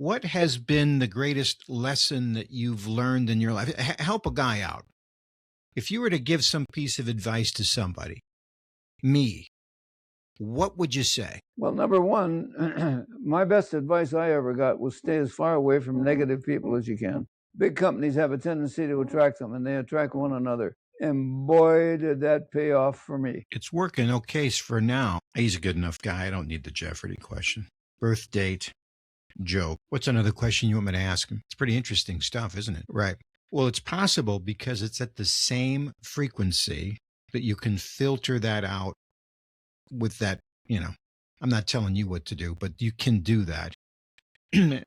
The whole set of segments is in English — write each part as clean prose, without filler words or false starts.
What has been the greatest lesson that you've learned in your life? Help a guy out. If you were to give some piece of advice to somebody, me, what would you say? Well, number one, my best advice I ever got was stay as far away from negative people as you can. Big companies have a tendency to attract them, and they attract one another. And boy, did that pay off for me. It's working okay for now. He's a good enough guy. I don't need the Jeopardy question. Birth date, joke. What's another question you want me to ask him? It's pretty interesting stuff, isn't it? Right. Well, it's possible because it's at the same frequency that you can filter that out with that, I'm not telling you what to do, but you can do that. Yeah.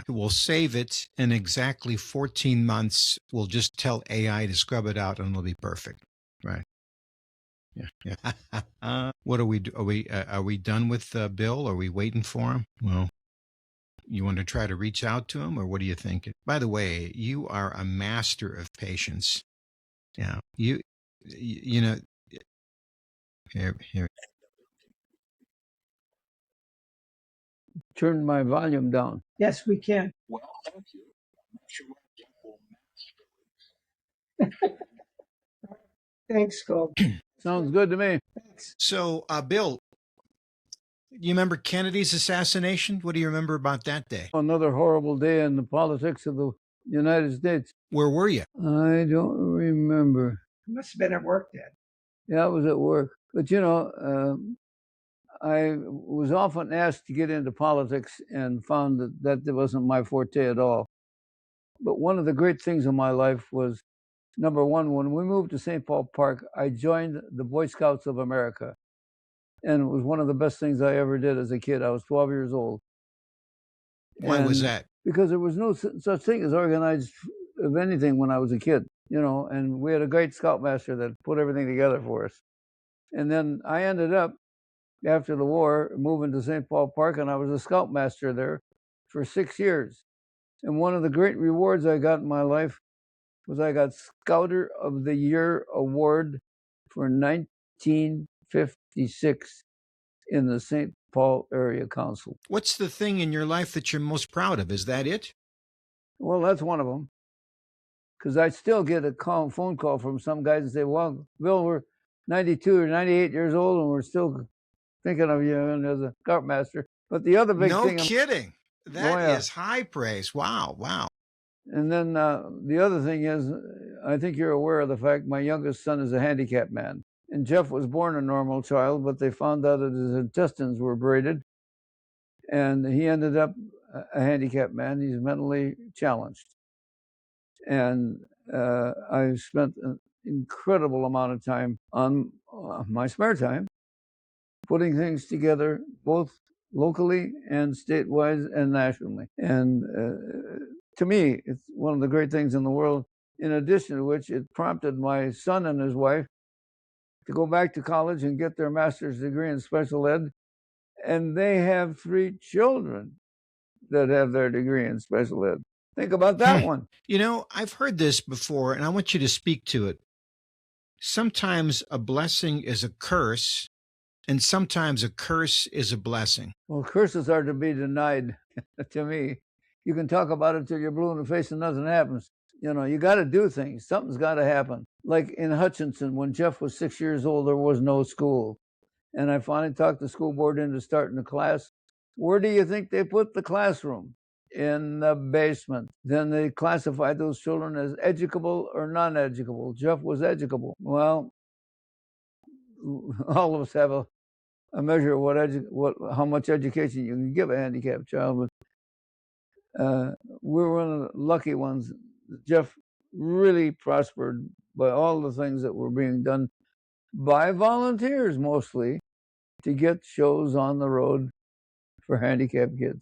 We'll save it in exactly 14 months. We'll just tell AI to scrub it out and it'll be perfect. Right. Yeah. What are we? Are we done with Bill? Are we waiting for him? Well, you want to try to reach out to him, or what do you think? By the way, you are a master of patience. Yeah. You know. Here. Turn my volume down. Yes, we can. Well, thank you. I'm not sure what Jeff will match. Thanks, Gould. Sounds good to me. Thanks. So, Bill, you remember Kennedy's assassination? What do you remember about that day? Another horrible day in the politics of the United States. Where were you? I don't remember. You must have been at work then. Yeah, I was at work. But, I was often asked to get into politics and found that wasn't my forte at all. But one of the great things in my life was, number one, when we moved to St. Paul Park, I joined the Boy Scouts of America. And it was one of the best things I ever did as a kid. I was 12 years old. Why was that? Because there was no such thing as organized of anything when I was a kid, and we had a great scoutmaster that put everything together for us. And then I ended up, after the war, moving to St. Paul Park, and I was a scoutmaster there for 6 years. And one of the great rewards I got in my life was I got Scouter of the Year award for 1956 in the St. Paul Area Council. What's the thing in your life that you're most proud of? Is that it? Well, that's one of them. Because I still get a phone call from some guys and say, well, Bill, we're 92 or 98 years old and we're still thinking of you as a scoutmaster. But the other big thing... No kidding. That is high praise. Wow. And then the other thing is, I think you're aware of the fact my youngest son is a handicapped man. And Jeff was born a normal child, but they found out that his intestines were braided. And he ended up a handicapped man. He's mentally challenged. And I spent an incredible amount of time on my spare time putting things together, both locally and statewide and nationally. And to me, it's one of the great things in the world, in addition to which it prompted my son and his wife to go back to college and get their master's degree in special ed. And they have 3 children that have their degree in special ed. Think about that one. I've heard this before, and I want you to speak to it. Sometimes a blessing is a curse, and sometimes a curse is a blessing. Well, curses are to be denied, to me. You can talk about it till you're blue in the face and nothing happens. You got to do things. Something's got to happen. Like in Hutchinson, when Jeff was 6 years old, there was no school. And I finally talked the school board into starting a class. Where do you think they put the classroom? In the basement. Then they classified those children as educable or non-educable. Jeff was educable. Well, all of us have a measure of how much education you can give a handicapped child. But we're one of the lucky ones. Jeff really prospered by all the things that were being done by volunteers mostly to get shows on the road for handicapped kids.